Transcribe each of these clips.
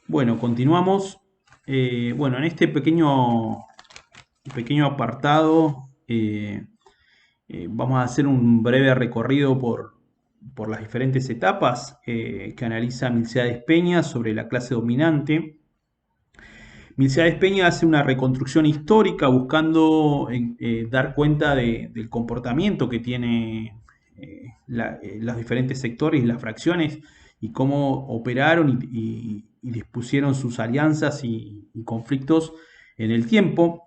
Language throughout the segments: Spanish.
Bueno, continuamos. Bueno, en este pequeño apartado vamos a hacer un breve recorrido por las diferentes etapas que analiza Milciades Peña sobre la clase dominante. Milciades Peña hace una reconstrucción histórica buscando dar cuenta del comportamiento que tiene los diferentes sectores y las fracciones y cómo operaron y dispusieron sus alianzas y conflictos en el tiempo.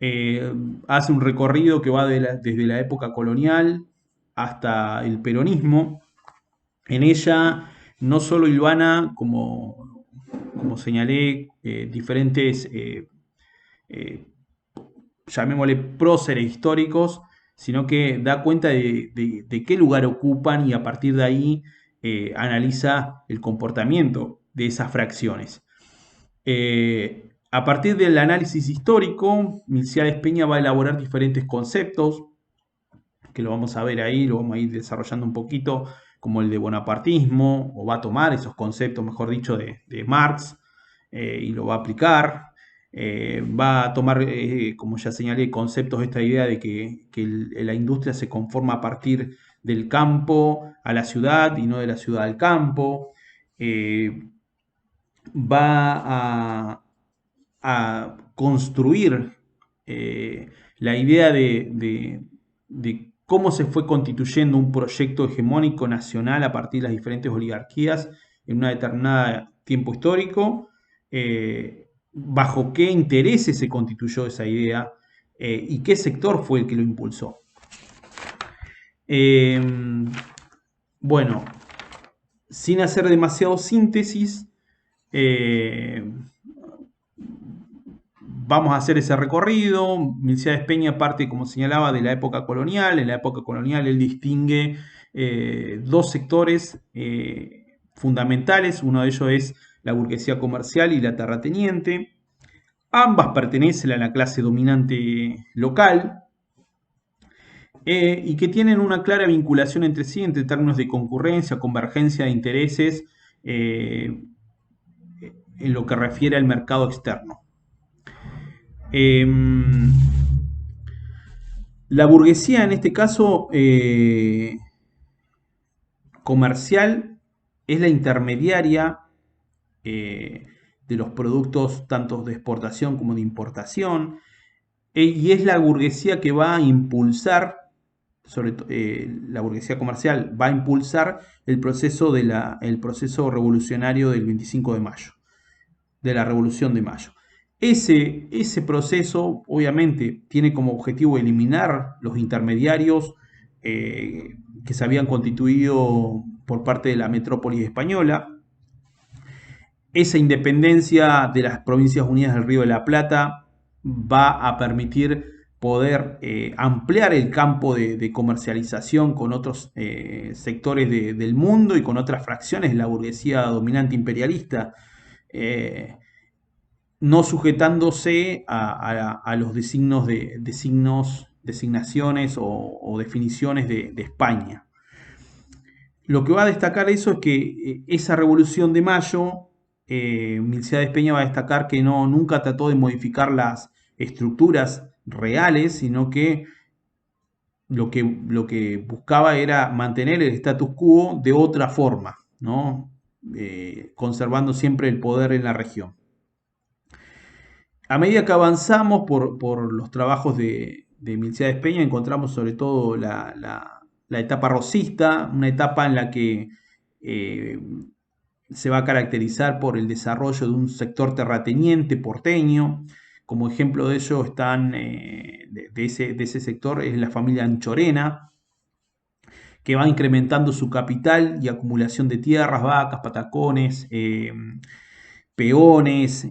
Eh, Hace un recorrido que va desde la época colonial hasta el peronismo. En ella no solo hilvana, como señalé, diferentes, eh, llamémosle próceres históricos, sino que da cuenta de qué lugar ocupan y a partir de ahí analiza el comportamiento de esas fracciones. A partir del análisis histórico, Milciades Peña va a elaborar diferentes conceptos, que lo vamos a ver ahí, lo vamos a ir desarrollando un poquito, como el de bonapartismo, o va a tomar esos conceptos, mejor dicho, de Marx, y lo va a aplicar. Va a tomar, como ya señalé, conceptos, esta idea de que la industria se conforma a partir del campo a la ciudad y no de la ciudad al campo. Eh, Va a construir la idea de cómo se fue constituyendo un proyecto hegemónico nacional a partir de las diferentes oligarquías en una determinada tiempo histórico, bajo qué intereses se constituyó esa idea y qué sector fue el que lo impulsó. Eh, bueno, sin hacer demasiado síntesis, eh, vamos a hacer ese recorrido. Milciades Peña parte, como señalaba, de la época colonial. En la época colonial él distingue dos sectores fundamentales. Uno de ellos es la burguesía comercial y la terrateniente. Ambas pertenecen a la clase dominante local y que tienen una clara vinculación entre sí en términos de concurrencia, convergencia de intereses en lo que refiere al mercado externo. Eh, La burguesía, en este caso comercial, es la intermediaria eh, de los productos tanto de exportación como de importación, y es la burguesía que va a impulsar, la burguesía comercial va a impulsar el proceso revolucionario del 25 de mayo, de la Revolución de Mayo. Ese proceso obviamente tiene como objetivo eliminar los intermediarios que se habían constituido por parte de la metrópolis española. Esa independencia de las Provincias Unidas del Río de la Plata va a permitir poder ampliar el campo de comercialización con otros sectores del mundo y con otras fracciones de la burguesía dominante imperialista. No sujetándose a los designaciones o definiciones de España. Lo que va a destacar eso es que esa revolución de mayo, Milciades Peña va a destacar que nunca trató de modificar las estructuras reales, sino que lo que buscaba era mantener el status quo de otra forma, ¿no? Conservando siempre el poder en la región. A medida que avanzamos por los trabajos de Milciades Peña, encontramos sobre todo la etapa rosista, una etapa en la que eh, se va a caracterizar por el desarrollo de un sector terrateniente porteño. Como ejemplo de ello están, de ese sector, es la familia Anchorena, que va incrementando su capital y acumulación de tierras, vacas, patacones, peones,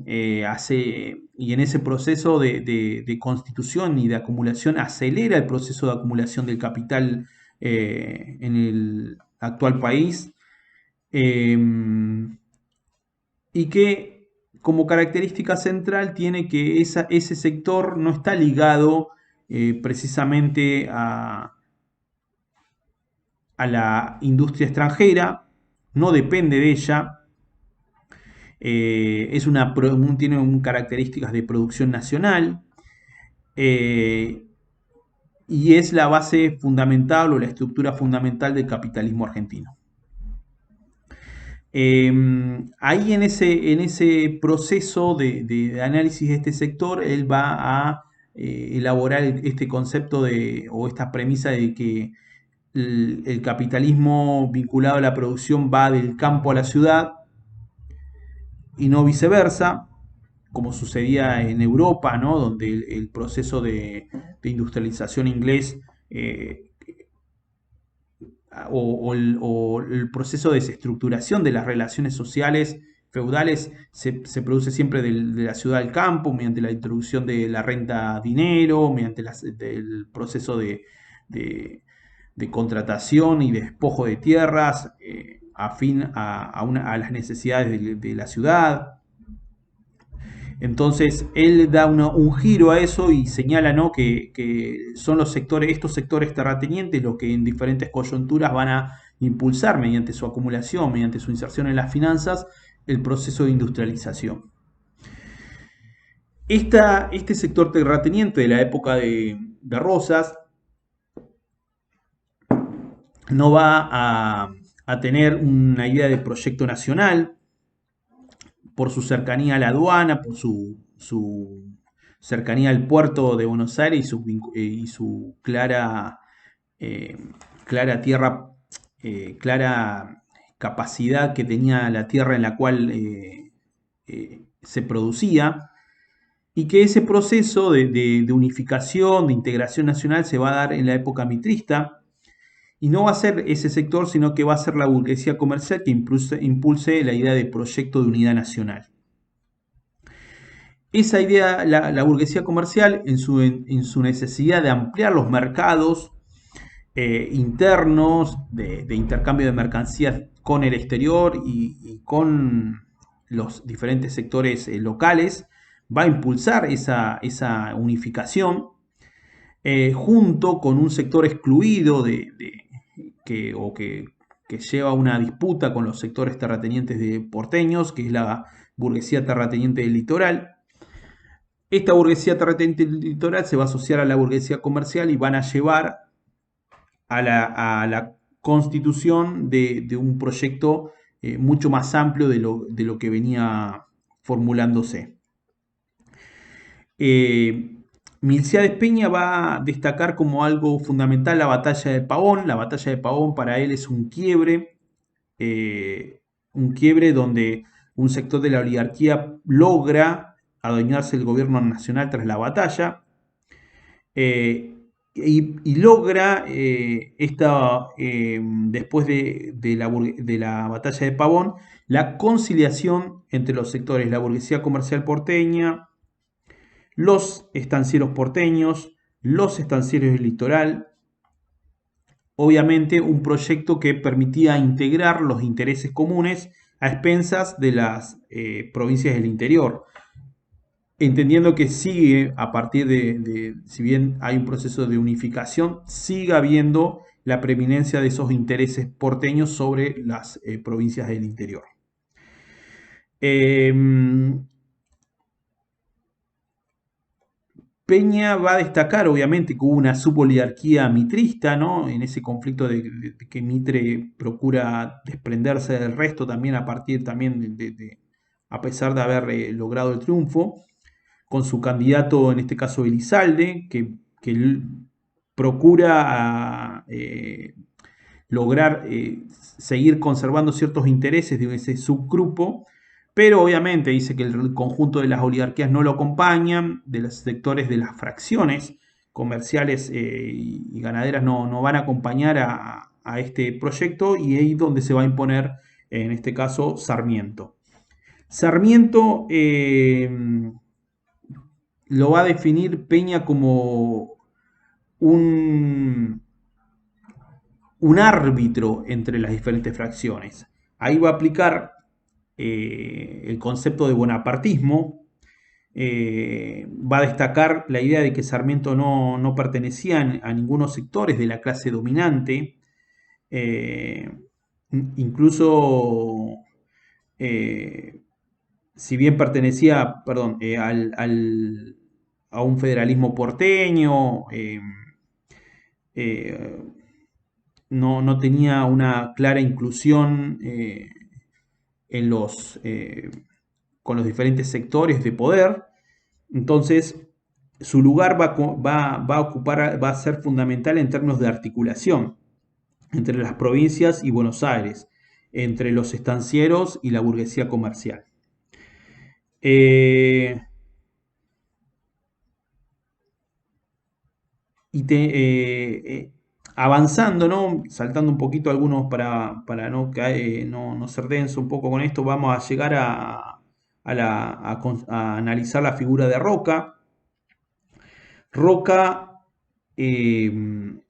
y en ese proceso de constitución y de acumulación acelera el proceso de acumulación del capital en el actual país, eh, y que como característica central tiene que ese sector no está ligado precisamente a la industria extranjera, no depende de ella, tiene características de producción nacional, eh, y es la base fundamental o la estructura fundamental del capitalismo argentino. Ahí en ese proceso de análisis de este sector, él va a elaborar este concepto o esta premisa de que el capitalismo vinculado a la producción va del campo a la ciudad y no viceversa, como sucedía en Europa, ¿no? Donde el proceso de industrialización inglés o el proceso de desestructuración de las relaciones sociales feudales se produce siempre de la ciudad al campo, mediante la introducción de la renta dinero, mediante el proceso de, de contratación y despojo de tierras afín a las necesidades de la ciudad. Entonces él da un giro a eso y señala, ¿no?, que son estos sectores terratenientes los que en diferentes coyunturas van a impulsar mediante su acumulación, mediante su inserción en las finanzas, el proceso de industrialización. Este sector terrateniente de la época de Rosas no va a tener una idea de proyecto nacional por su cercanía a la aduana, por su cercanía al puerto de Buenos Aires y su eh, clara tierra, clara capacidad que tenía la tierra en la cual se producía, y que ese proceso de unificación, de integración nacional se va a dar en la época mitrista, y no va a ser ese sector, sino que va a ser la burguesía comercial que impulse la idea de proyecto de unidad nacional. Esa idea, la burguesía comercial, en su necesidad de ampliar los mercados internos, de intercambio de mercancías con el exterior y con los diferentes sectores locales, va a impulsar esa unificación junto con un sector excluido que lleva una disputa con los sectores terratenientes de porteños, que es la burguesía terrateniente del litoral. Esta burguesía terrateniente del litoral se va a asociar a la burguesía comercial y van a llevar a la constitución de un proyecto mucho más amplio de lo que venía formulándose. Milciades Peña va a destacar como algo fundamental la batalla de Pavón. La batalla de Pavón para él es un quiebre donde un sector de la oligarquía logra adueñarse del gobierno nacional tras la batalla y logra después de la batalla de Pavón, la conciliación entre los sectores, la burguesía comercial porteña, los estancieros porteños, los estancieros del litoral. Obviamente un proyecto que permitía integrar los intereses comunes a expensas de las provincias del interior, entendiendo que sigue a partir si bien hay un proceso de unificación, sigue habiendo la preeminencia de esos intereses porteños sobre las provincias del interior. Peña va a destacar, obviamente, que hubo una suboligarquía mitrista, ¿no?, en ese conflicto de que Mitre procura desprenderse del resto también a partir también a pesar de haber logrado el triunfo, con su candidato, en este caso Elizalde, que procura lograr seguir conservando ciertos intereses de ese subgrupo, pero obviamente dice que el conjunto de las oligarquías no lo acompañan, de los sectores de las fracciones comerciales y ganaderas no van a acompañar a este proyecto, y ahí es donde se va a imponer, en este caso, Sarmiento. Sarmiento lo va a definir Peña como un árbitro entre las diferentes fracciones. Ahí va a aplicar el concepto de bonapartismo, va a destacar la idea de que Sarmiento no pertenecía a ningunos sectores de la clase dominante, incluso si bien pertenecía, perdón, a un federalismo porteño, eh, no tenía una clara inclusión en con los diferentes sectores de poder. Entonces, su lugar va a ocupar, va a ser fundamental en términos de articulación entre las provincias y Buenos Aires, entre los estancieros y la burguesía comercial. Eh, y avanzando, ¿no? Saltando un poquito algunos para no ser denso un poco con esto, vamos a llegar a analizar la figura de Roca. Roca, eh,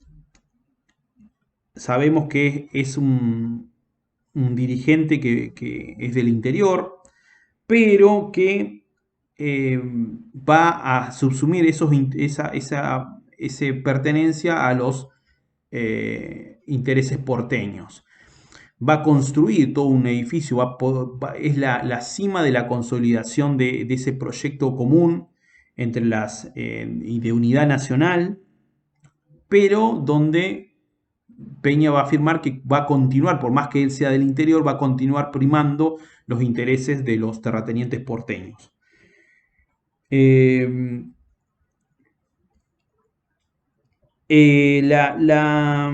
sabemos que es un dirigente que es del interior, pero que va a subsumir esa pertenencia a los intereses porteños. Va a construir todo un edificio, es la cima de la consolidación de ese proyecto común y de unidad nacional, pero donde Peña va a afirmar que va a continuar, por más que él sea del interior, va a continuar primando los intereses de los terratenientes porteños. Eh, eh, la, la,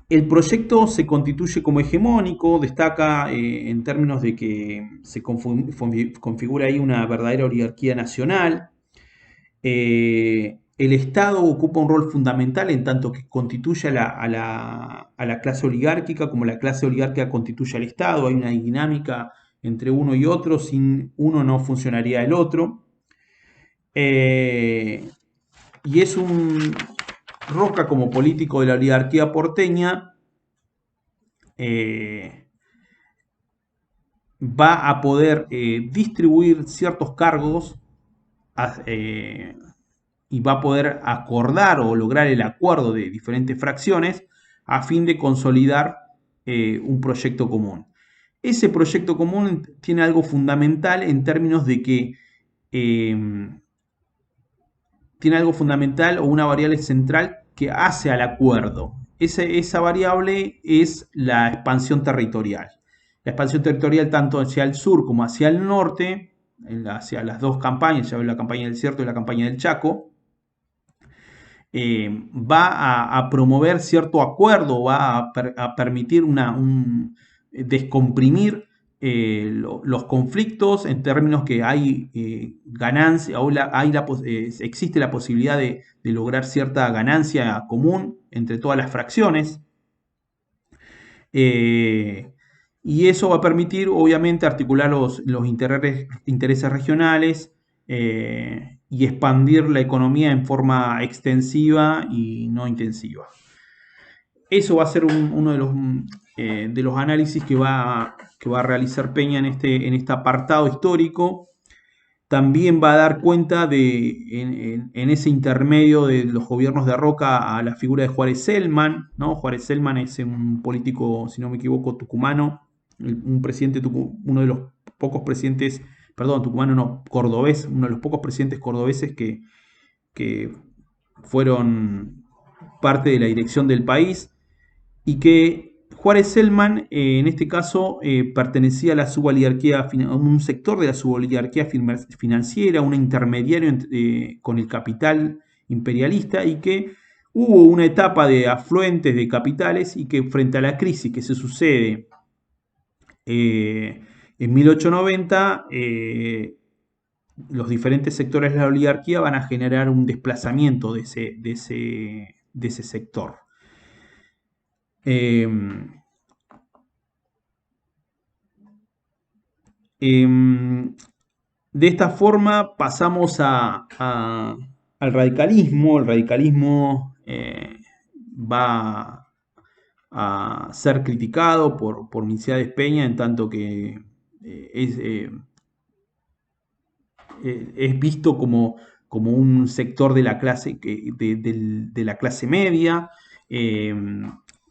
el proyecto se constituye como hegemónico, destaca en términos de que se configura ahí una verdadera oligarquía nacional. El Estado ocupa un rol fundamental en tanto que constituye a la clase oligárquica, como la clase oligárquica constituye al Estado. Hay una dinámica entre uno y otro, sin uno no funcionaría el otro. Eh, y es un Roca como político de la oligarquía porteña, eh, va a poder distribuir ciertos cargos a, y va a poder acordar o lograr el acuerdo de diferentes fracciones a fin de consolidar un proyecto común. Ese proyecto común tiene algo fundamental en términos de que eh, tiene algo fundamental o una variable central que hace al acuerdo. Esa variable es la expansión territorial. La expansión territorial tanto hacia el sur como hacia el norte, hacia las dos campañas, ya la campaña del Desierto y la campaña del Chaco, va a promover cierto acuerdo, va a permitir descomprimir los conflictos en términos que hay ganancia, existe la posibilidad de lograr cierta ganancia común entre todas las fracciones. Eh, y eso va a permitir, obviamente, articular los intereses regionales y expandir la economía en forma extensiva y no intensiva. Eso va a ser uno de los análisis que va a realizar Peña en este apartado histórico. También va a dar cuenta en ese intermedio de los gobiernos de Roca a la figura de Juárez Selman, ¿no? Juárez Selman es un político, si no me equivoco, tucumano, un presidente, uno de los pocos presidentes, perdón, tucumano no, cordobés, uno de los pocos presidentes cordobeses que fueron parte de la dirección del país y que Juárez Selman, en este caso, pertenecía a la suboligarquía, a un sector de la suboligarquía financiera, un intermediario con el capital imperialista y que hubo una etapa de afluentes de capitales y que frente a la crisis que se sucede en 1890, los diferentes sectores de la oligarquía van a generar un desplazamiento de ese sector. Eh, de esta forma pasamos al radicalismo. El radicalismo va a ser criticado por Minciades Peña en tanto que es visto como un sector de la clase, de la clase media,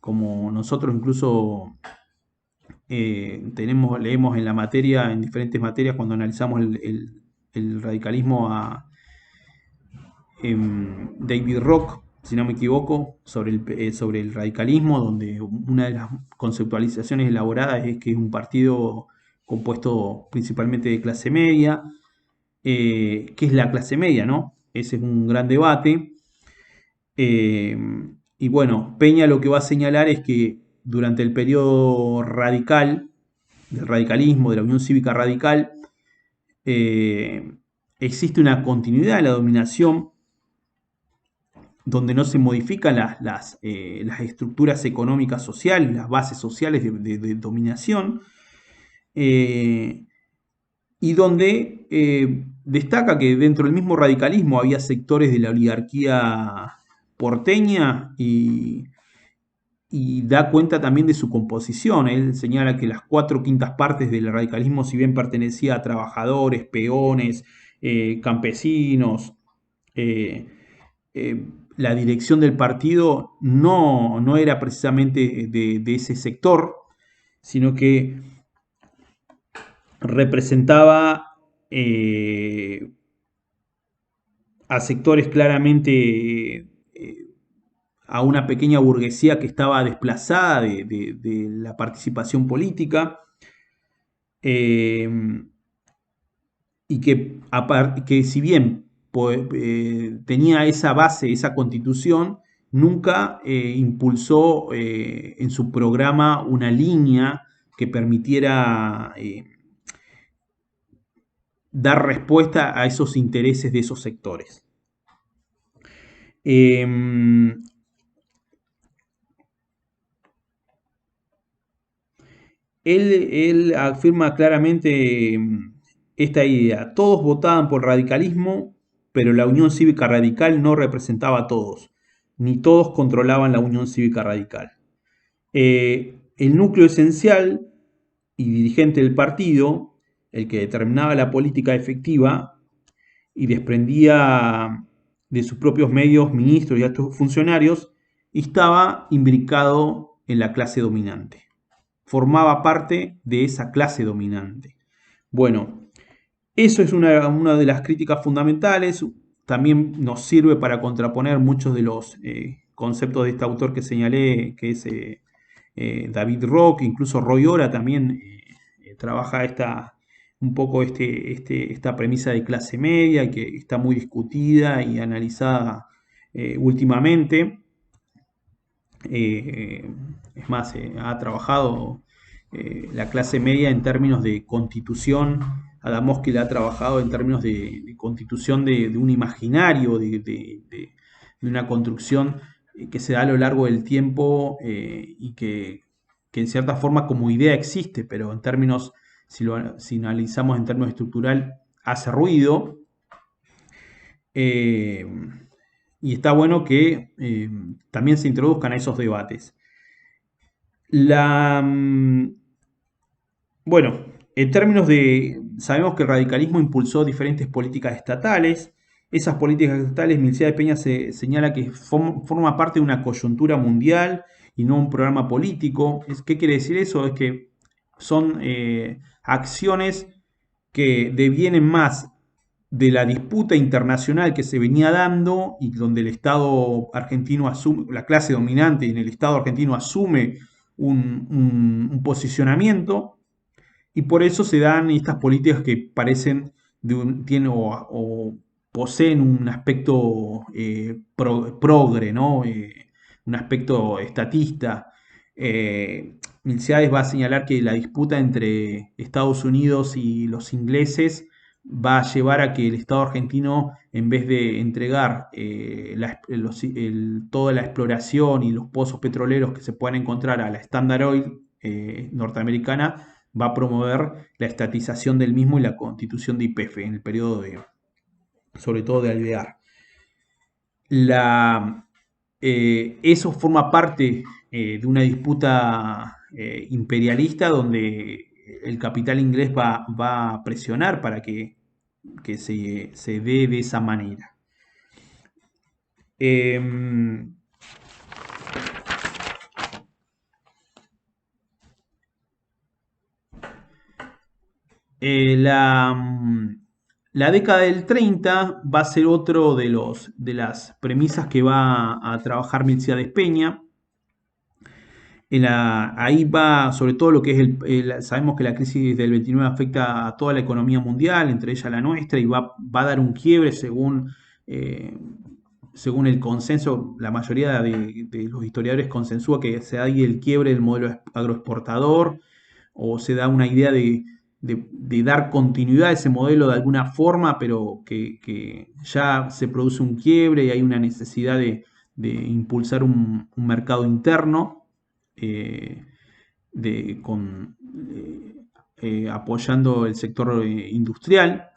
como nosotros incluso leemos en la materia, en diferentes materias, cuando analizamos el radicalismo a David Rock, si no me equivoco, sobre el radicalismo, donde una de las conceptualizaciones elaboradas es que es un partido compuesto principalmente de clase media. ¿Qué es la clase media, no? Ese es un gran debate. Eh, y bueno, Peña lo que va a señalar es que durante el periodo radical, del radicalismo, de la Unión Cívica Radical, eh, existe una continuidad de la dominación donde no se modifican las estructuras económicas sociales, las bases sociales de dominación, eh, y donde destaca que dentro del mismo radicalismo había sectores de la oligarquía porteña y da cuenta también de su composición. Él señala que las 4/5 partes del radicalismo, si bien pertenecía a trabajadores, peones, campesinos, eh, eh, la dirección del partido no era precisamente de ese sector, sino que representaba a sectores claramente, a una pequeña burguesía que estaba desplazada de la participación política, eh, y que si bien tenía esa base, esa constitución, nunca impulsó en su programa una línea que permitiera dar respuesta a esos intereses de esos sectores. Eh, él afirma claramente esta idea. Todos votaban por radicalismo, pero la Unión Cívica Radical no representaba a todos, ni todos controlaban la Unión Cívica Radical. El núcleo esencial y dirigente del partido, el que determinaba la política efectiva y desprendía de sus propios medios ministros y altos funcionarios, estaba imbricado en la clase dominante. Formaba parte de esa clase dominante. Bueno, eso es una de las críticas fundamentales. También nos sirve para contraponer muchos de los conceptos de este autor que señalé, que es David Rock, incluso Roy Ora también trabaja un poco esta premisa de clase media que está muy discutida y analizada últimamente. Es más, ha trabajado la clase media en términos de constitución. Adamowski la ha trabajado en términos de constitución de un imaginario, de una construcción que se da a lo largo del tiempo y que en cierta forma como idea existe, pero en términos, si analizamos en términos estructural, hace ruido. Eh, y está bueno que también se introduzcan a esos debates. La, bueno, en términos sabemos que el radicalismo impulsó diferentes políticas estatales. Esas políticas estatales, Milcea Peña señala que forma parte de una coyuntura mundial y no un programa político. ¿Qué quiere decir eso? Es que son acciones que devienen más de la disputa internacional que se venía dando y donde el Estado argentino asume, la clase dominante en el Estado argentino asume un posicionamiento, y por eso se dan estas políticas que parecen tienen o poseen un aspecto progre, ¿no? Un aspecto estatista. Milciades va a señalar que la disputa entre Estados Unidos y los ingleses va a llevar a que el Estado argentino, en vez de entregar toda la exploración y los pozos petroleros que se puedan encontrar a la Standard Oil norteamericana, va a promover la estatización del mismo y la constitución de YPF en el periodo sobre todo de Alvear. Eso forma parte de una disputa imperialista donde el capital inglés va a presionar para que se dé de esa manera. Eh, La década del 30 va a ser otro de las premisas que va a trabajar Milcíades Peña. Ahí va sobre todo lo que es sabemos que la crisis del 29 afecta a toda la economía mundial, entre ellas la nuestra, y va a dar un quiebre eh, según el consenso. La mayoría de los historiadores consensúa que se da ahí el quiebre del modelo agroexportador, o se da una idea de dar continuidad a ese modelo de alguna forma, pero que ya se produce un quiebre y hay una necesidad de impulsar un mercado interno, eh, apoyando el sector industrial.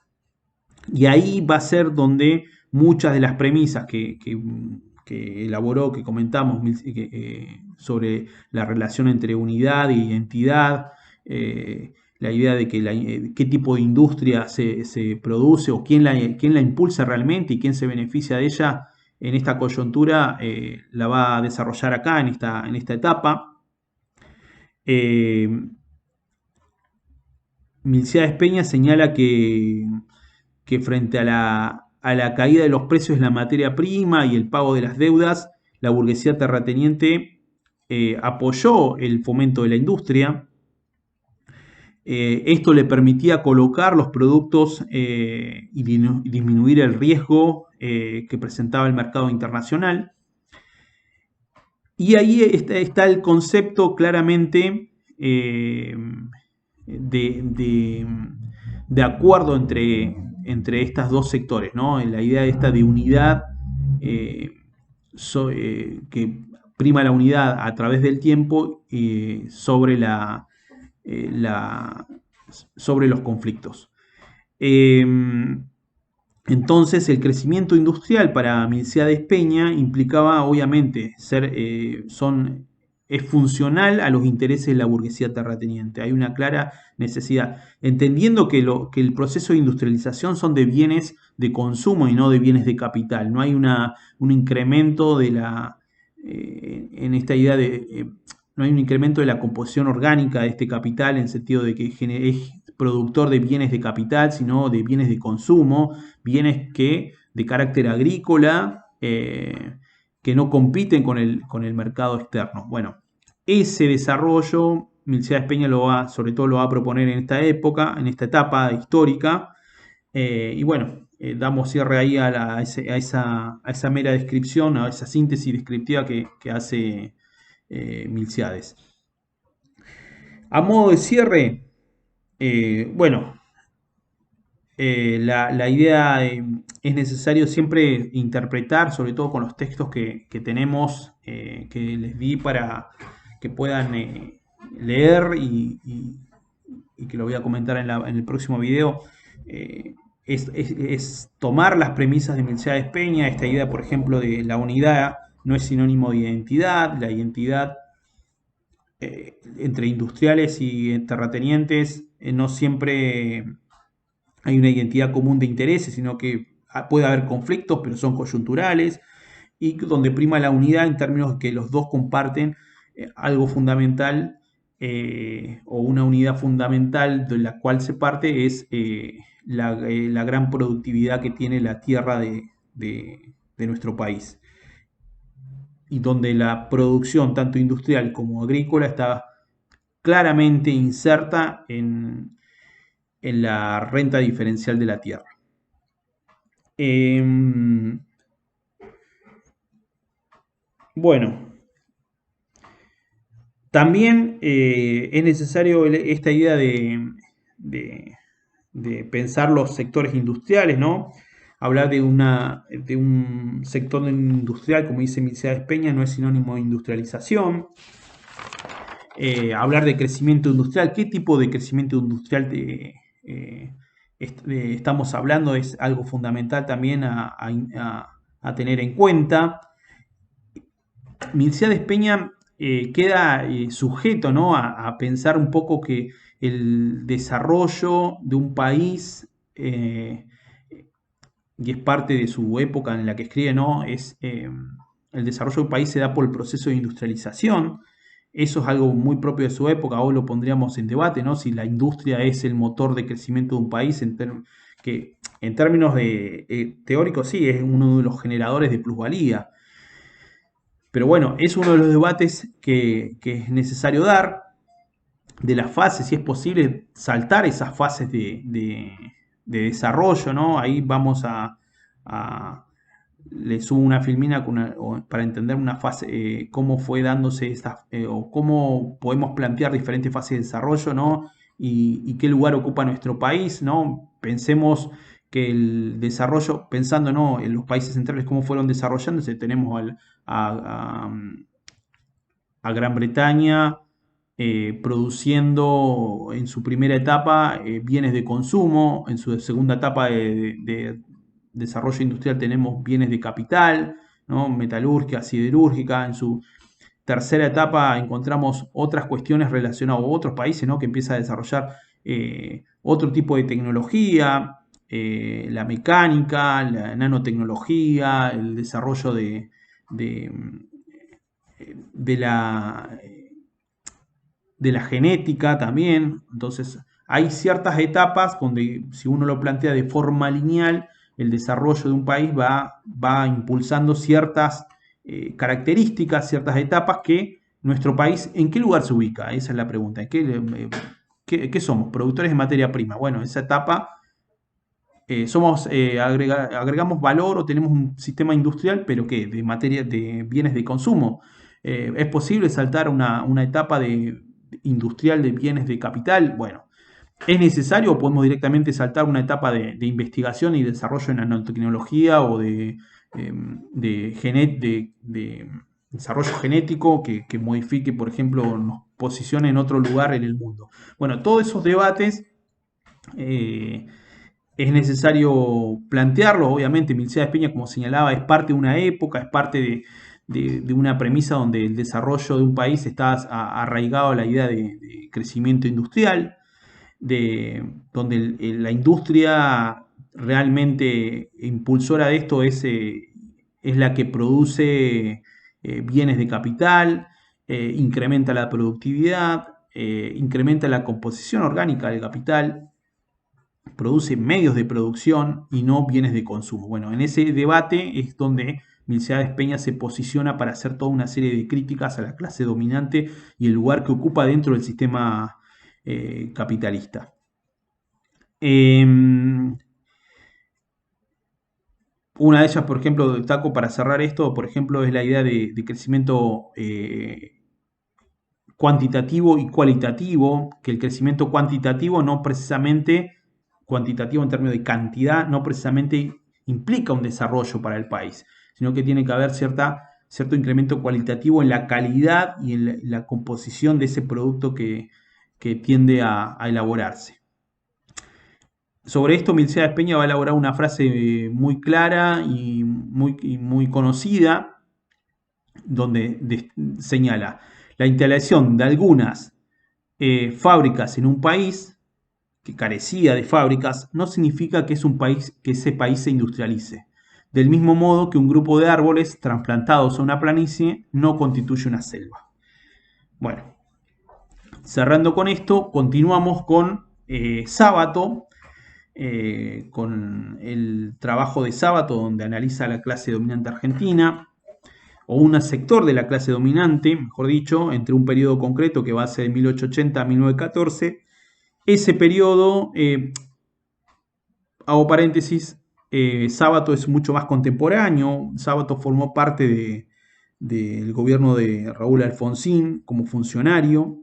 Y ahí va a ser donde muchas de las premisas que elaboró, que comentamos, sobre la relación entre unidad e identidad, la idea de qué tipo de industria se produce, o quién la impulsa realmente y quién se beneficia de ella en esta coyuntura, la va a desarrollar acá en esta etapa. Eh, Milcíades Peña señala que frente a la caída de los precios de la materia prima y el pago de las deudas, la burguesía terrateniente apoyó el fomento de la industria. Esto le permitía colocar los productos y disminuir el riesgo que presentaba el mercado internacional. Y ahí está el concepto claramente de, de acuerdo entre estos dos sectores, ¿no? La idea esta de unidad, que prima la unidad a través del tiempo sobre la, sobre los conflictos. Entonces, el crecimiento industrial para Milcíades Peña implicaba, obviamente, es funcional a los intereses de la burguesía terrateniente. Hay una clara necesidad, entendiendo que el proceso de industrialización son de bienes de consumo y no de bienes de capital. No hay un incremento en esta idea no hay un incremento de la composición orgánica de este capital, en el sentido de que es productor de bienes de capital, sino de bienes de consumo, bienes de carácter agrícola, que no compiten con el mercado externo. Bueno, ese desarrollo Milcíades Peña sobre todo lo va a proponer en esta época, en esta etapa histórica. Y bueno, damos cierre ahí a esa mera descripción, a esa síntesis descriptiva que hace Milcíades. A modo de cierre, bueno, la idea, es necesario siempre interpretar, sobre todo con los textos que tenemos, que les di para que puedan leer, y que lo voy a comentar en el próximo video. Es tomar las premisas de Milcíades Peña, esta idea, por ejemplo, de la unidad no es sinónimo de identidad, la identidad entre industriales y terratenientes no siempre hay una identidad común de intereses, sino que puede haber conflictos, pero son coyunturales, y donde prima la unidad en términos de que los dos comparten algo fundamental, o una unidad fundamental de la cual se parte es la gran productividad que tiene la tierra de nuestro país, y donde la producción tanto industrial como agrícola está claramente inserta en la renta diferencial de la tierra. Bueno, también es necesario esta idea de pensar los sectores industriales, ¿no? Hablar de un sector industrial, como dice Milcíades Peña, no es sinónimo de industrialización. Hablar de crecimiento industrial, qué tipo de crecimiento industrial estamos hablando, es algo fundamental también a tener en cuenta. Milcíades Peña queda sujeto, ¿no? a pensar un poco que el desarrollo de un país, y es parte de su época en la que escribe, ¿no? El desarrollo de un país se da por el proceso de industrialización. eso es algo muy propio de su época, hoy lo pondríamos en debate, ¿no? Si la industria es el motor de crecimiento de un país, que en términos teóricos sí, es uno de los generadores de plusvalía. Pero bueno, es uno de los debates que es necesario dar, de las fases, si es posible saltar esas fases de desarrollo, ¿no? Ahí vamos le subo una filmina para entender una fase, cómo fue dándose esta, o cómo podemos plantear diferentes fases de desarrollo, ¿no? Y qué lugar ocupa nuestro país, ¿no? Pensemos que el desarrollo, pensando, ¿no? En los países centrales, cómo fueron desarrollándose, tenemos a Gran Bretaña produciendo en su primera etapa bienes de consumo, en su segunda etapa de desarrollo industrial tenemos bienes de capital, ¿no? Metalúrgica, siderúrgica, en su tercera etapa encontramos otras cuestiones relacionadas a otros países, ¿no? Que empieza a desarrollar otro tipo de tecnología, la mecánica, la nanotecnología, el desarrollo de, de la, de la genética también. Entonces, hay ciertas etapas donde, si uno lo plantea de forma lineal, el desarrollo de un país va impulsando ciertas características, ciertas etapas que nuestro país, ¿en qué lugar se ubica? Esa es la pregunta. ¿Qué somos? Productores de materia prima. Bueno, esa etapa agregamos valor o tenemos un sistema industrial, pero ¿qué? De materia, de bienes de consumo. ¿Es posible saltar una etapa industrial de bienes de capital? Bueno, ¿es necesario o podemos directamente saltar una etapa de investigación y desarrollo en nanotecnología o de desarrollo genético que modifique, por ejemplo, nos posicione en otro lugar en el mundo? Bueno, todos esos debates es necesario plantearlo. Obviamente, Mircea de Peña, como señalaba, es parte de una época, es parte de una premisa donde el desarrollo de un país está arraigado a la idea de crecimiento industrial, donde la industria realmente impulsora de esto es la que produce bienes de capital, incrementa la productividad, incrementa la composición orgánica del capital, produce medios de producción y no bienes de consumo. Bueno, en ese debate es donde Milcea Peña se posiciona para hacer toda una serie de críticas a la clase dominante y el lugar que ocupa dentro del sistema capitalista. Una de ellas, por ejemplo, destaco para cerrar esto, por ejemplo, es la idea de crecimiento cuantitativo y cualitativo, que el crecimiento cuantitativo no precisamente, cuantitativo en términos de cantidad, no precisamente implica un desarrollo para el país, sino que tiene que haber cierto incremento cualitativo en la calidad y en la composición de ese producto que tiende a elaborarse. Sobre esto, Mircea de Peña va a elaborar una frase muy clara y muy conocida, donde señala: la instalación de algunas fábricas en un país que carecía de fábricas no significa que ese país se industrialice. Del mismo modo que un grupo de árboles trasplantados a una planicie no constituye una selva. Bueno, cerrando con esto, continuamos con Sábato, con el trabajo de Sábato, donde analiza la clase dominante argentina, o un sector de la clase dominante, mejor dicho, entre un periodo concreto que va a ser de 1880 a 1914. Ese periodo, hago paréntesis, Sábato es mucho más contemporáneo. Sábato formó parte del gobierno de Raúl Alfonsín como funcionario.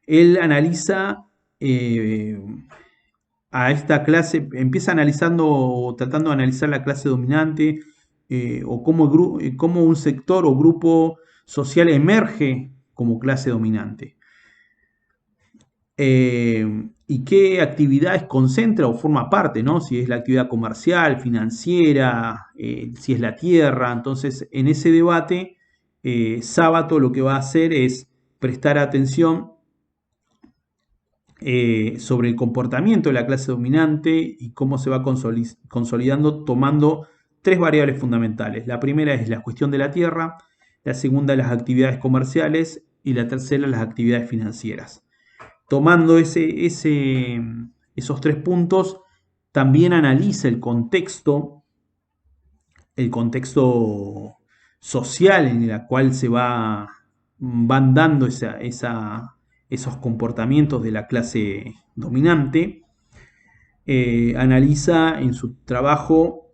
Él analiza a esta clase, empieza analizando, tratando de analizar la clase dominante, o cómo un sector o grupo social emerge como clase dominante. Y qué actividades concentra o forma parte, ¿no? Si es la actividad comercial, financiera, si es la tierra. Entonces, en ese debate, Sábato lo que va a hacer es prestar atención sobre el comportamiento de la clase dominante y cómo se va consolidando, tomando tres variables fundamentales. La primera es la cuestión de la tierra, la segunda las actividades comerciales y la tercera las actividades financieras. Tomando esos 3 puntos, también analiza el contexto social en el cual van dando esos comportamientos de la clase dominante. Analiza en su trabajo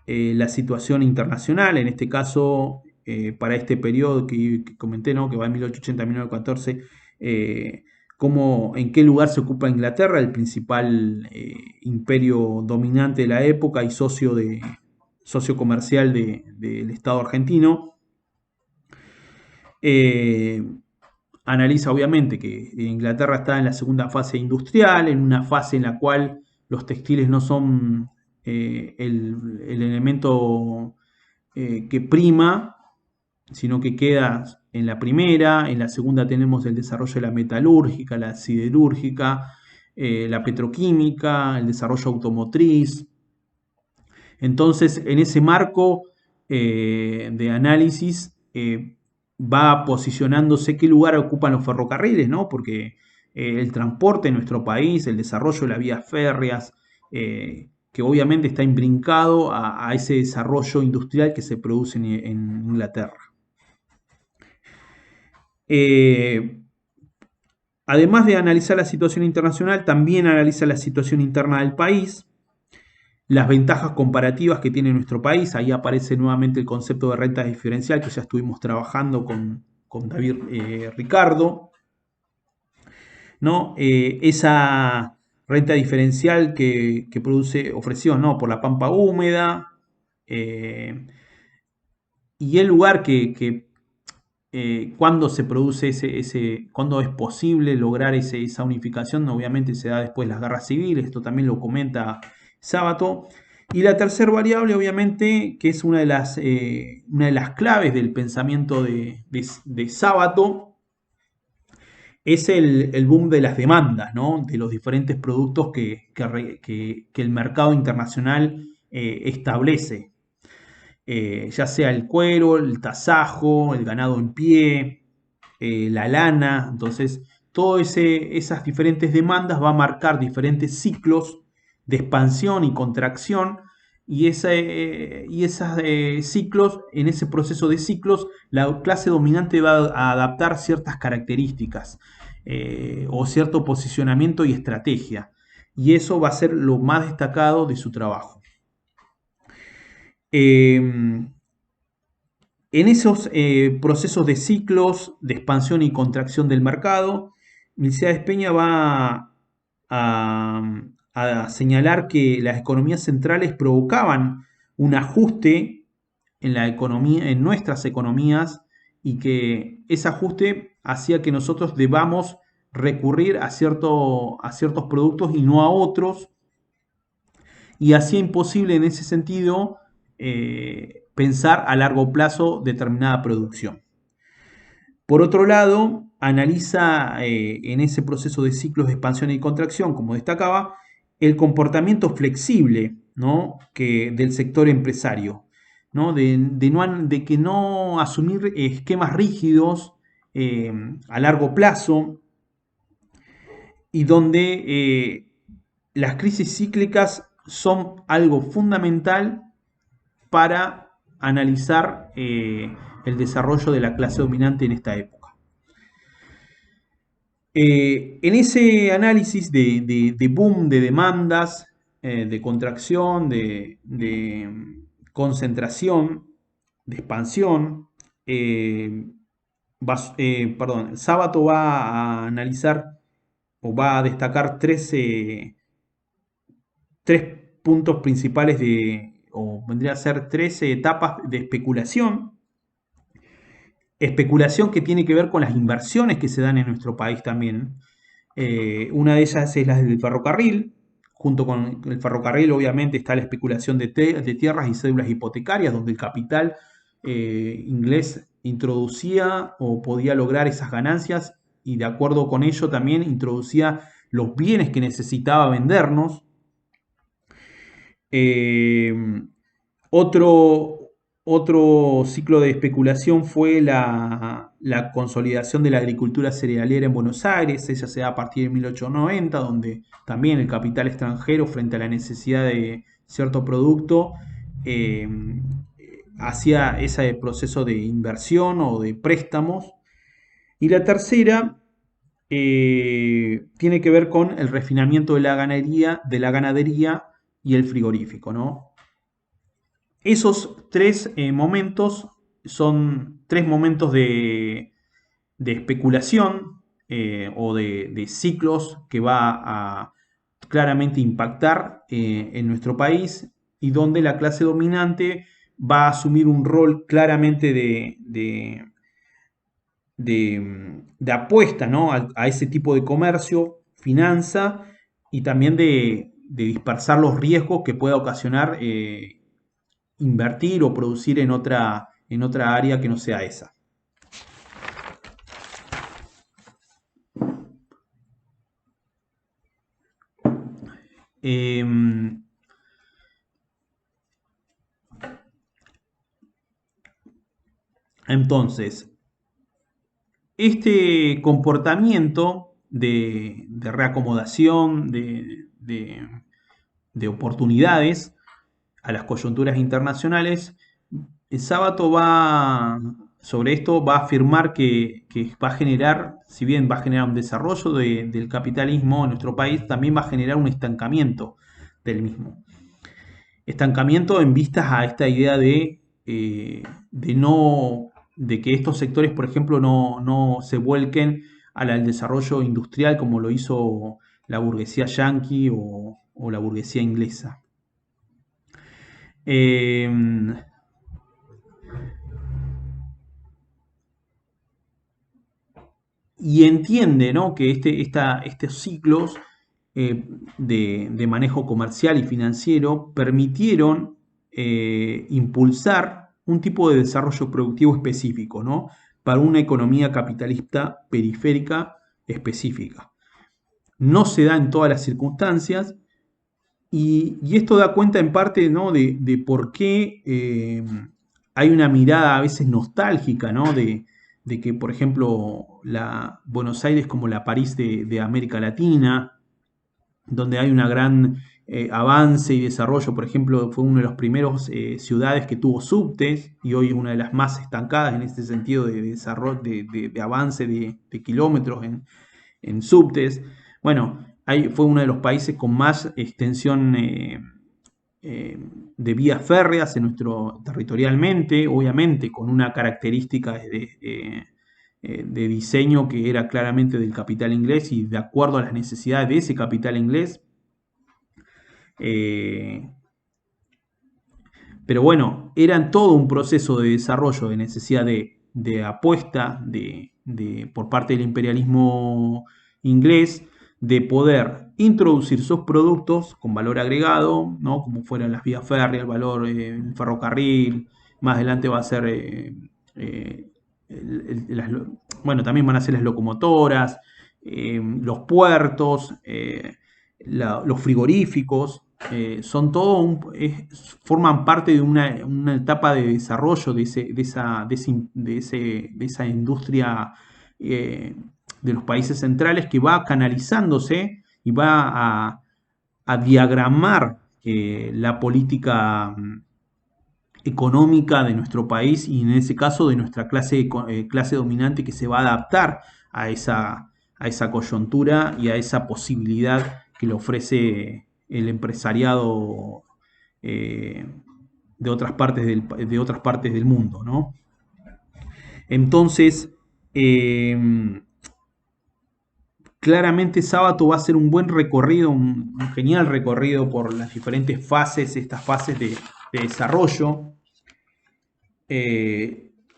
la situación internacional, en este caso, para este periodo que comenté, ¿no? Que va de 1880 a 1914, en qué lugar se ocupa Inglaterra, el principal imperio dominante de la época y socio comercial del Estado argentino. Analiza obviamente que Inglaterra está en la segunda fase industrial, en una fase en la cual los textiles no son el elemento que prima, sino que queda en la primera. En la segunda tenemos el desarrollo de la metalúrgica, la siderúrgica, la petroquímica, el desarrollo automotriz. Entonces, en ese marco de análisis, va posicionándose qué lugar ocupan los ferrocarriles, ¿no? Porque el transporte en nuestro país, el desarrollo de las vías férreas, que obviamente está imbrincado a ese desarrollo industrial que se produce en Inglaterra. Además de analizar la situación internacional, también analiza la situación interna del país, las ventajas comparativas que tiene nuestro país. Ahí aparece nuevamente el concepto de renta diferencial que ya estuvimos trabajando con David Ricardo, ¿no? Esa renta diferencial que ofreció, ¿no? Por la pampa húmeda, y el lugar cuando se produce cuando es posible lograr esa unificación. Obviamente se da después las guerras civiles, esto también lo comenta Sábato. Y la tercera variable, obviamente, que es una de las claves del pensamiento de Sábato, es el boom de las demandas, ¿no? De los diferentes productos que el mercado internacional establece. Ya sea el cuero, el tasajo, el ganado en pie, la lana. Entonces, todas esas diferentes demandas va a marcar diferentes ciclos de expansión y contracción, y esos ciclos, en ese proceso de ciclos, la clase dominante va a adaptar ciertas características o cierto posicionamiento y estrategia, y eso va a ser lo más destacado de su trabajo. En esos procesos de ciclos de expansión y contracción del mercado, Milciades Peña va a señalar que las economías centrales provocaban un ajuste en la economía, en nuestras economías, y que ese ajuste hacía que nosotros debamos recurrir a ciertos productos y no a otros, y hacía imposible en ese sentido pensar a largo plazo determinada producción. Por otro lado, analiza en ese proceso de ciclos de expansión y contracción, como destacaba, el comportamiento flexible, ¿no? Del sector empresario, ¿no? De que no asumir esquemas rígidos a largo plazo, y donde las crisis cíclicas son algo fundamental para analizar el desarrollo de la clase dominante en esta época. En ese análisis de boom de demandas, de contracción, de concentración, de expansión, Sábato va a analizar o va a destacar tres puntos principales o vendría a ser 13 etapas de especulación. Especulación que tiene que ver con las inversiones que se dan en nuestro país también. Una de ellas es la del ferrocarril. Junto con el ferrocarril, obviamente, está la especulación de tierras y cédulas hipotecarias, donde el capital inglés introducía o podía lograr esas ganancias, y de acuerdo con ello también introducía los bienes que necesitaba vendernos. Otro Otro ciclo de especulación fue la consolidación de la agricultura cerealera en Buenos Aires. Ella se da a partir de 1890, donde también el capital extranjero, frente a la necesidad de cierto producto, eh, hacía ese proceso de inversión o de préstamos. Y la tercera tiene que ver con el refinamiento de la ganadería y el frigorífico, ¿no? Esos tres momentos son tres momentos de especulación o de ciclos que va a claramente impactar en nuestro país y donde la clase dominante va a asumir un rol claramente de apuesta, ¿no? A ese tipo de comercio, finanza y también de dispersar los riesgos que pueda ocasionar invertir o producir en otra área que no sea esa. Eh, entonces, este comportamiento de reacomodación, de oportunidades a las coyunturas internacionales, el Sábato sobre esto va a afirmar que va a generar, si bien va a generar un desarrollo del capitalismo en nuestro país, también va a generar un estancamiento del mismo. Estancamiento en vistas a esta idea de que estos sectores, por ejemplo, no se vuelquen al desarrollo industrial como lo hizo la burguesía yanqui o la burguesía inglesa. Eh, y entiende, ¿no?, que estos ciclos de manejo comercial y financiero permitieron impulsar un tipo de desarrollo productivo específico, ¿no?, para una economía capitalista periférica específica. No se da en todas las circunstancias y esto da cuenta en parte, ¿no?, de por qué hay una mirada a veces nostálgica, ¿no?, de que, por ejemplo, la Buenos Aires como la París de América Latina, donde hay una gran avance y desarrollo. Por ejemplo, fue una de las primeras ciudades que tuvo subtes y hoy es una de las más estancadas en este sentido de desarrollo, de avance de kilómetros en subtes. Bueno, fue uno de los países con más extensión de vías férreas territorialmente, obviamente con una característica de diseño que era claramente del capital inglés y de acuerdo a las necesidades de ese capital inglés. Pero bueno, eran todo un proceso de desarrollo, de necesidad de apuesta por parte del imperialismo inglés, de poder introducir sus productos con valor agregado, ¿no?, como fueran las vías férreas, el valor el ferrocarril, más adelante va a ser, bueno, también van a ser las locomotoras, los puertos, los frigoríficos, son todo forman parte de una etapa de desarrollo de esa industria de los países centrales que va canalizándose y va a diagramar la política económica de nuestro país y en ese caso de nuestra clase dominante que se va a adaptar a esa coyuntura y a esa posibilidad que le ofrece el empresariado de otras partes del mundo, ¿no? Entonces, claramente Sábato va a ser un buen recorrido, un genial recorrido por las diferentes fases, estas fases de desarrollo.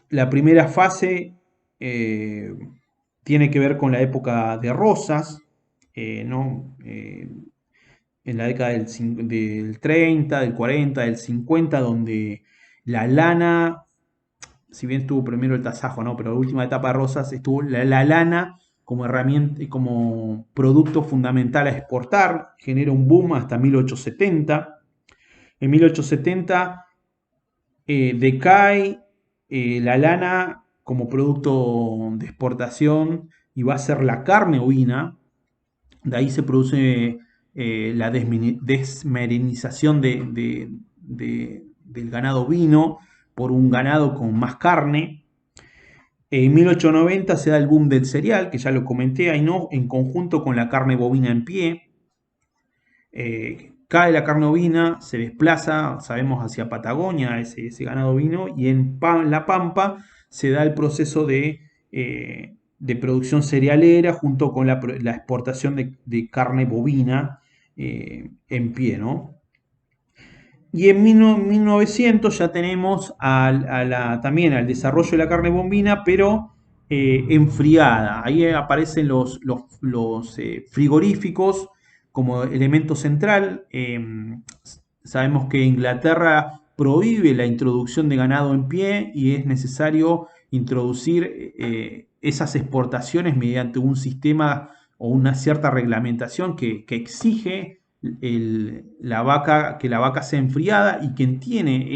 La primera fase tiene que ver con la época de Rosas, ¿no? En la década del 30, del 40, del 50, donde la lana, si bien estuvo primero el tasajo, ¿no?, pero la última etapa de Rosas estuvo la lana como herramienta y como producto fundamental a exportar, genera un boom hasta 1870. En 1870 decae la lana como producto de exportación y va a ser la carne ovina. De ahí se produce la desmerinización del ganado ovino por un ganado con más carne. En 1890 se da el boom del cereal, que ya lo comenté ahí, ¿no? En conjunto con la carne bovina en pie. Cae la carne ovina, se desplaza, sabemos, hacia Patagonia, ese ganado ovino, y en La Pampa se da el proceso de producción cerealera junto con la exportación de carne bovina en pie, ¿no? Y en 1900 ya tenemos también al desarrollo de la carne bovina, pero enfriada. Ahí aparecen los frigoríficos como elemento central. Sabemos que Inglaterra prohíbe la introducción de ganado en pie y es necesario introducir esas exportaciones mediante un sistema o una cierta reglamentación que exige que la vaca sea enfriada, y quien tiene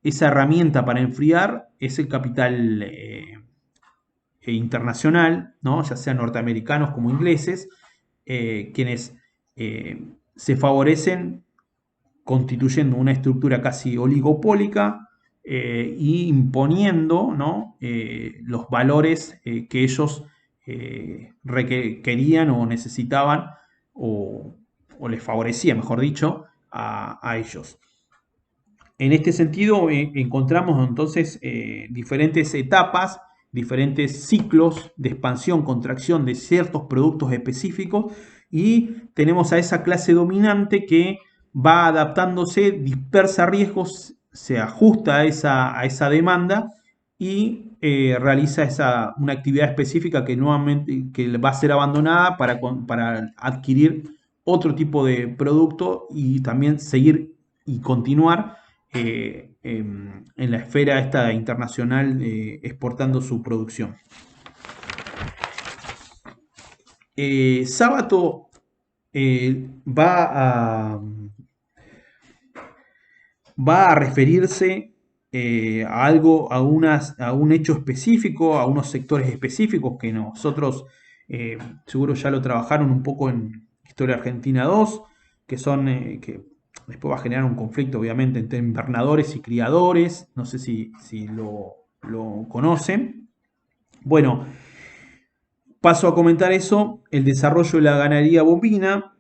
esa herramienta para enfriar es el capital internacional, ¿no? Ya sean norteamericanos como ingleses, quienes se favorecen constituyendo una estructura casi oligopólica y imponiendo, ¿no? Los valores que ellos requerían o necesitaban o, o les favorecía, mejor dicho, a ellos. En este sentido, encontramos entonces diferentes etapas, diferentes ciclos de expansión, contracción de ciertos productos específicos, y tenemos a esa clase dominante que va adaptándose, dispersa riesgos, se ajusta a esa demanda y realiza una actividad específica que nuevamente que va a ser abandonada para adquirir otro tipo de producto y también seguir y continuar en la esfera esta internacional exportando su producción. Sábato va a referirse a algo, a un hecho específico, a unos sectores específicos que nosotros seguro ya lo trabajaron un poco en Historia Argentina 2, que son que después va a generar un conflicto obviamente entre invernadores y criadores, no sé si lo conocen. Bueno, paso a comentar eso, el desarrollo de la ganadería bovina.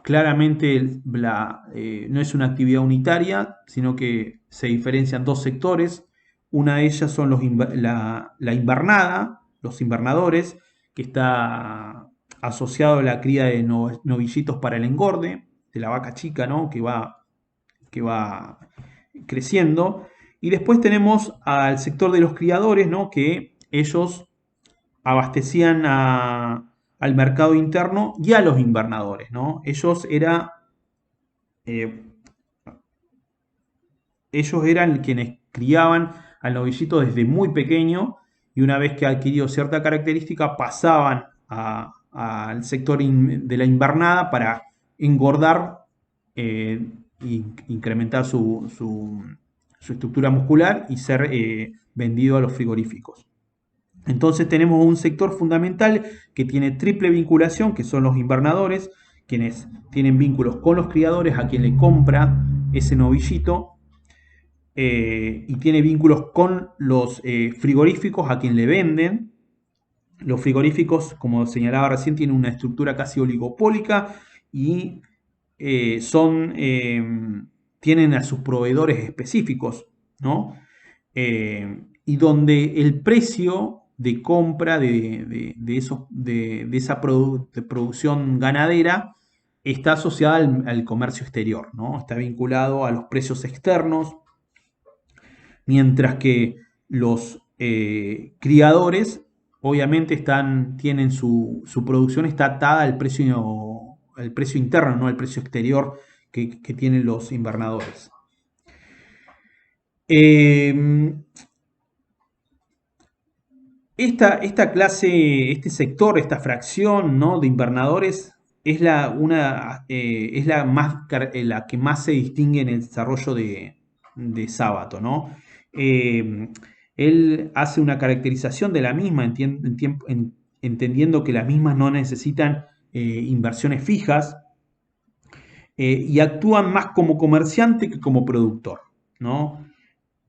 Claramente no es una actividad unitaria, sino que se diferencian dos sectores. Una de ellas son la invernada, los invernadores, que está asociado a la cría de novillitos para el engorde, de la vaca chica, ¿no? Que va creciendo. Y después tenemos al sector de los criadores, ¿no? Que ellos abastecían al mercado interno y a los invernadores, ¿no? Eh, ellos eran quienes criaban al novillito desde muy pequeño, y una vez que adquirió cierta característica pasaban al sector de la invernada para engordar e incrementar su estructura muscular y ser vendido a los frigoríficos. Entonces tenemos un sector fundamental que tiene triple vinculación, que son los invernadores, quienes tienen vínculos con los criadores a quien le compra ese novillito, y tiene vínculos con los frigoríficos a quien le venden. Los frigoríficos, como señalaba recién, tienen una estructura casi oligopólica y tienen a sus proveedores específicos, ¿no? Y donde el precio de compra de esa producción ganadera está asociada al comercio exterior, ¿no? Está vinculado a los precios externos, mientras que los criadores obviamente tienen su producción está atada al precio interno, no al precio exterior que tienen los invernadores. Esta clase, este sector, esta fracción, ¿no? de invernadores la que más se distingue en el desarrollo de Sábato, ¿no? Eh, Él hace una caracterización de la misma, entendiendo que las mismas no necesitan inversiones fijas, y actúan más como comerciante que como productor, ¿no?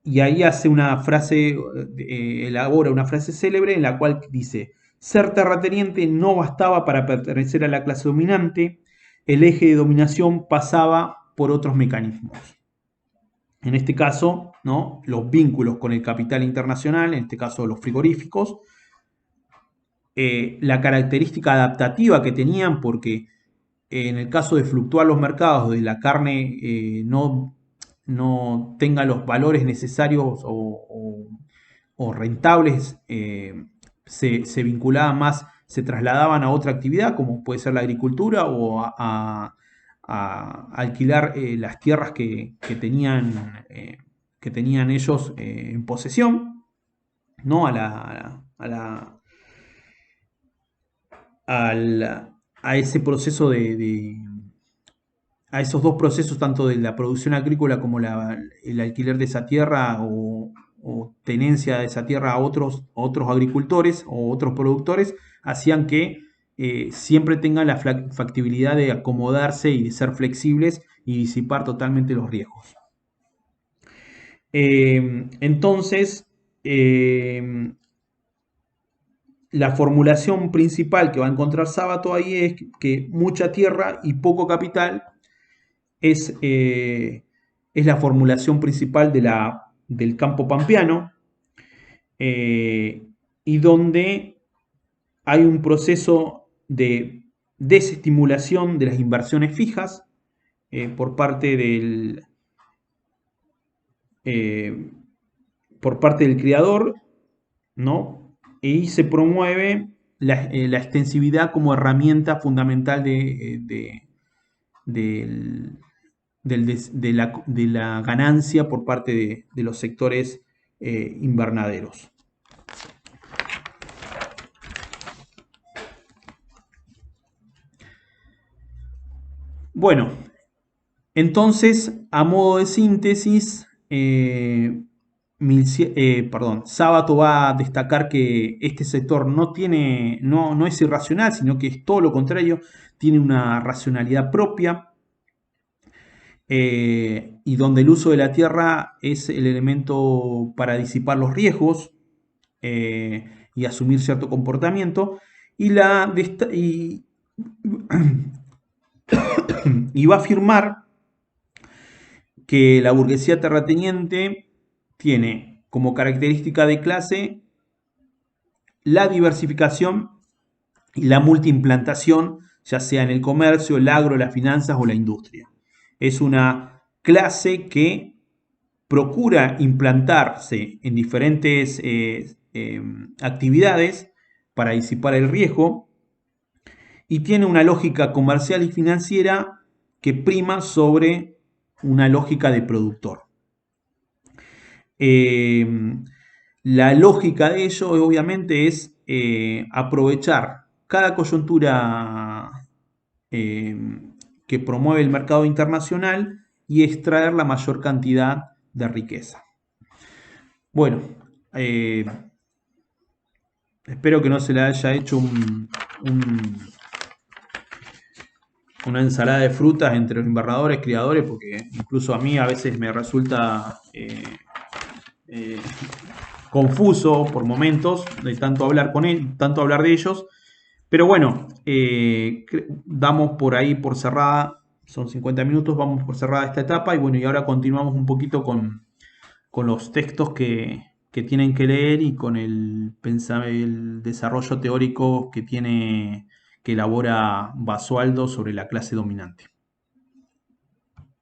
Y ahí hace una frase, elabora una frase célebre en la cual dice: ser terrateniente no bastaba para pertenecer a la clase dominante, el eje de dominación pasaba por otros mecanismos. En este caso, ¿no?, los vínculos con el capital internacional, en este caso los frigoríficos, la característica adaptativa que tenían, porque en el caso de fluctuar los mercados, de la carne no tenga los valores necesarios o rentables, se vinculaban más, se trasladaban a otra actividad, como puede ser la agricultura, o a alquilar las tierras que tenían ellos en posesión, ¿no? A ese proceso a esos dos procesos, tanto de la producción agrícola como el alquiler de esa tierra o tenencia de esa tierra a otros agricultores o otros productores, hacían que siempre tengan la factibilidad de acomodarse y de ser flexibles y disipar totalmente los riesgos. Entonces, la formulación principal que va a encontrar Sábato ahí es que mucha tierra y poco capital es la formulación principal del campo pampeano, y donde hay un proceso de desestimulación de las inversiones fijas por parte eh, del criador, ¿no? Y se promueve la extensividad como herramienta fundamental del, de la ganancia por parte de los sectores invernaderos. Bueno, entonces, a modo de síntesis, Sábato va a destacar que este sector no es irracional, sino que es todo lo contrario, tiene una racionalidad propia, y donde el uso de la tierra es el elemento para disipar los riesgos y asumir cierto comportamiento, y, y va a afirmar que la burguesía terrateniente tiene como característica de clase la diversificación y la multiimplantación, ya sea en el comercio, el agro, las finanzas o la industria. Es una clase que procura implantarse en diferentes actividades para disipar el riesgo, y tiene una lógica comercial y financiera que prima sobre una lógica de productor. La lógica de ello obviamente es aprovechar cada coyuntura que promueve el mercado internacional y extraer la mayor cantidad de riqueza. Bueno, espero que no se le haya hecho una ensalada de frutas entre los invernadores, criadores, porque incluso a mí a veces me resulta confuso por momentos de tanto hablar con él, tanto hablar de ellos. Pero bueno, damos por ahí por cerrada, son 50 minutos, vamos por cerrada esta etapa, y bueno, y ahora continuamos un poquito con los textos que tienen que leer y con el desarrollo teórico que elabora Basualdo sobre la clase dominante.